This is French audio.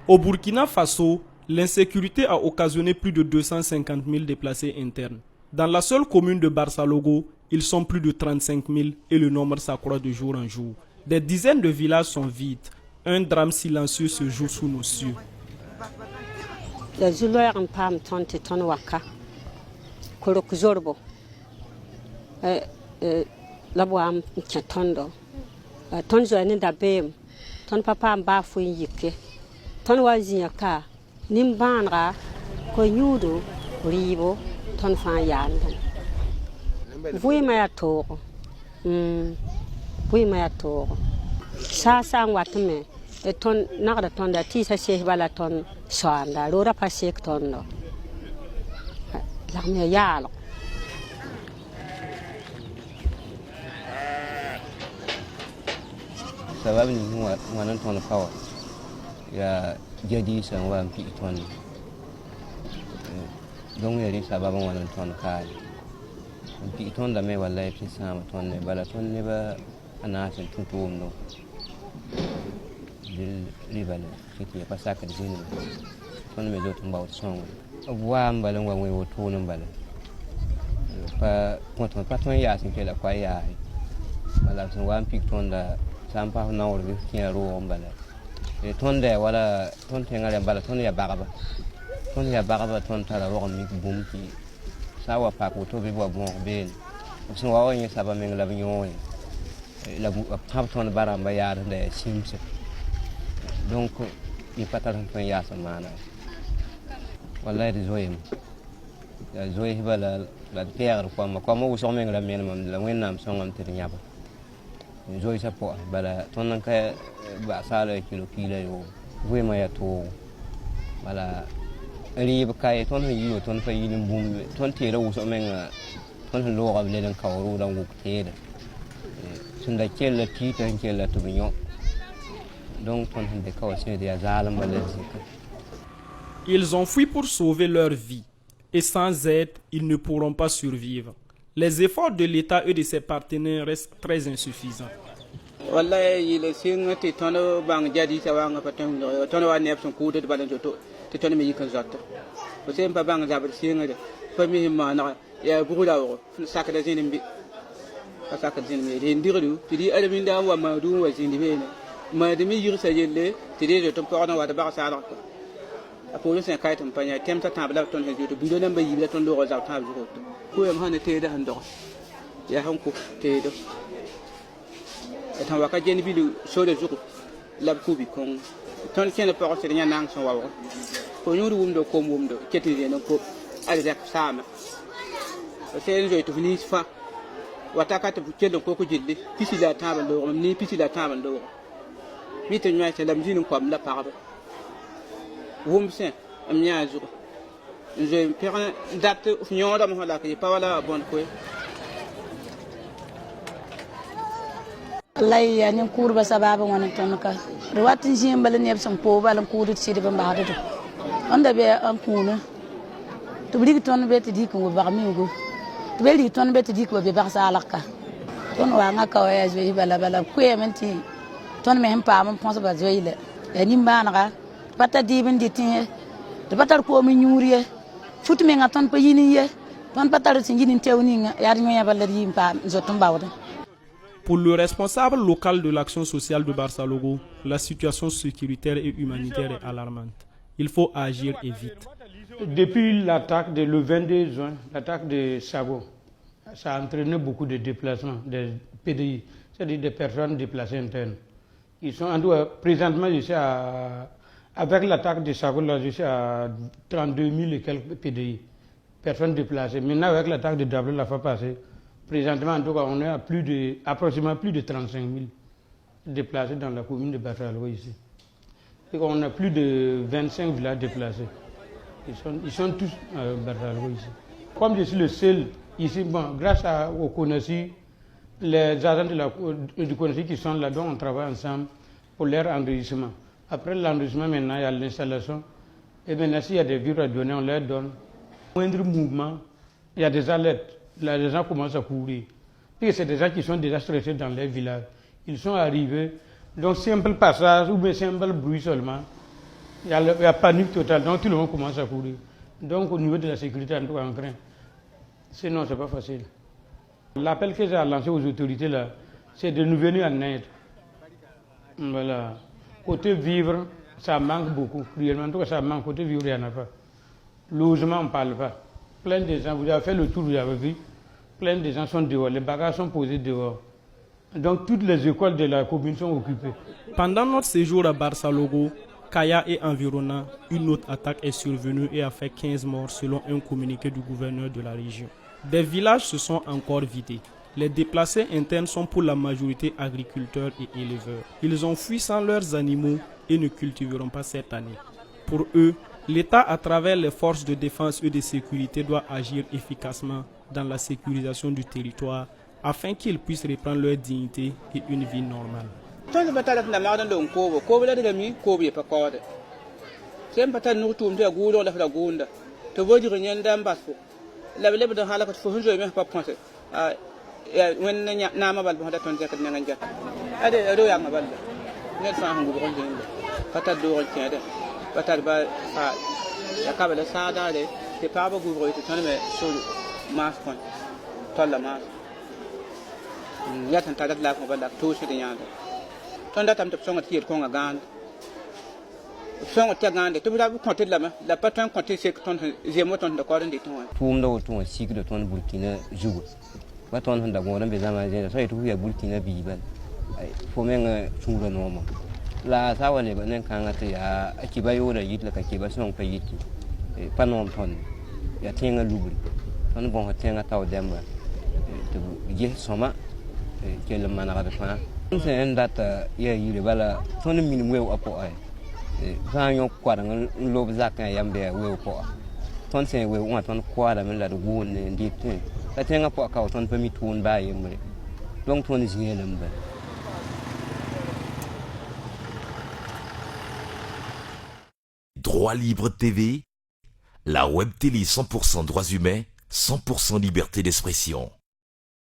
Au Burkina Faso, l'insécurité a occasionné plus de 250 000 déplacés internes. Dans la seule commune de Barsalogo, ils sont plus de 35 000 et le nombre s'accroît de jour en jour. Des dizaines de villages sont vides. Un drame silencieux se joue sous nos cieux. Ton waziyaka nimbanra ko nyudo ribo ton fan yanda vui ma to sa watme e ton nagda ton da ti sa sheikh bala ton sanda ro ra pa sheikh ton no la me yalo sabab ni wanan ton fawa ya jadi san wa pi ton donc yari sabab wanan ton kai pi ton da me wallahi fi sama ton ne bala ton ne ba ana san tutum no dil libala kiti ya pasaka dinin ton me do tumba o song wa mbala wa we o to no bala pa ton pa ton ya sin ke la kwa ya bala son wa pi ton da sampa na o bi ki ro mbala tonde wala tonte ngale bala tonde ya bagaba ton tala ro mi bumki sawa pa ko to be bo bon ben so wa woni saba men la binyo la pap ton baramba ya de simse donc il pataran ton ya samana wallahi de zoyem ya zoy bala la terre ko mo so men la men mam la wenam so ngam ter nyaba zoy sa po bala ton nan ka ba sala kilo yo we ma ya to bala ri ba kai ton yi ton fa yi bum ton te ra so men ton lo ga le dan kawru dan ku te da sun da ke la ti tan ke la to binyo donc ton de kaw se de zalam bala zika. Ils ont fui pour sauver leur vie et sans aide, ils ne pourront pas survivre. Les efforts de l'État et de ses partenaires restent très insuffisants. Wallahi le singa ti tono bang jadi sawanga patong tono wa nep son kude de balan to tono mi yikan zatta o sem pa bang zabar singa de fa mi ma na ya bugula o saka da zinin bi saka zinin mi de ndiru ti di alamin da wa ma du wa zinin bi ne ma de mi yirsa yelle ti de to pa na wa da ba sa la ko a po sen kai tan panya tem ta tabla ton he to bi do nan ba yibla ton lo za ta ju ko yam hana te da hando ya hanko te do etan waka jeni bilu sore zuku lab kubi kon ton kene pa ko nya nang so wawo ko nyuru wumdo ko wumdo keti no ko ali dak sama o sen jo to fini fa wataka to kelo ko ko jiddi pisi la taba do ni pisi la taba do mi to nya ta lam jinu ko am la pa ba wum sen am nya zuku je pere date nyoda mo la ke pa wala bon ko lay ya ni kurba sababa wona ton ka watin jimbal ne son po balan kudu ci de ba ba do onda be an kuna to bi ton be ti di ko ba mi go to be di ton be ti di ko be ba sa alaka ton wa nga ka ya jo bala bala ku e menti ton me hempa mon ponso ba jo ile ya ni ba na pata di bin di tin de patar ko mi nyuriye futu me nga ton pa yini ye ton patar ci yini tewni nga ya ni ya bala di pa zo ton bawda. Pour le responsable local de l'action sociale de Barsalogo, la situation sécuritaire et humanitaire est alarmante. Il faut agir et vite. Depuis l'attaque le 22 juin, l'attaque de Sago, ça a entraîné beaucoup de déplacements des PDI, c'est-à-dire des personnes déplacées internes. Ils sont en tout cas, présentement, avec l'attaque de Sago, là, je suis à 32 000 et quelques PDI, personnes déplacées. Maintenant, avec l'attaque de Dablé la fois passée, présentement, en tout cas, on est à approximativement plus de 35 000 déplacés dans la commune de Barsalogo ici. Et on a plus de 25 villages déplacés. Ils sont tous à Barsalogo ici. Comme je suis le seul ici, bon, grâce au CONACI, les agents du CONACI qui sont là-dedans, on travaille ensemble pour leur enregistrement. Après l'enregistrement, maintenant, il y a l'installation. Et maintenant, s'il y a des virus à donner, on leur donne. Moindre mouvement, il y a des alertes. Là, les gens commencent à courir. Puis c'est des gens qui sont déjà stressés dans les villages. Ils sont arrivés, donc simple passage ou bien simple bruit seulement. Il y a la panique totale, donc tout le monde commence à courir. Donc au niveau de la sécurité, en tout cas, on craint. Sinon, ce n'est pas facile. L'appel que j'ai lancé aux autorités, là, c'est de nous venir en aide. Voilà. Côté vivre, ça manque beaucoup. Réellement, en tout cas, ça manque. Côté vivre, il n'y en a pas. Logement, on ne parle pas. Plein de gens, vous avez fait le tour, vous avez vu, plein de gens sont dehors, les bagages sont posés dehors. Donc toutes les écoles de la commune sont occupées. Pendant notre séjour à Barça-Logo, Kaya et environnant, une autre attaque est survenue et a fait 15 morts selon un communiqué du gouverneur de la région. Des villages se sont encore vidés. Les déplacés internes sont pour la majorité agriculteurs et éleveurs. Ils ont fui sans leurs animaux et ne cultiveront pas cette année. Pour eux, l'État, à travers les forces de défense et de sécurité, doit agir efficacement dans la sécurisation du territoire afin qu'ils puissent reprendre leur dignité et une vie normale. La sawa ne ba nen kan ata ya akiba yo na yit la ka kiba son pa yit pa non ton ya tenga lubri ton bon tenga taw demba to je soma ke le mana ba fa se en data ya yire bala ton min wew apo ay fa yo kwa dan lo zak ya mbe wew po ton se wew on ton kwa da men la do won ne ndi tin la tenga po ka ton pa mi tun ba yemre donc ton je lemba. Droit Libre TV, la web télé 100% droits humains, 100% liberté d'expression.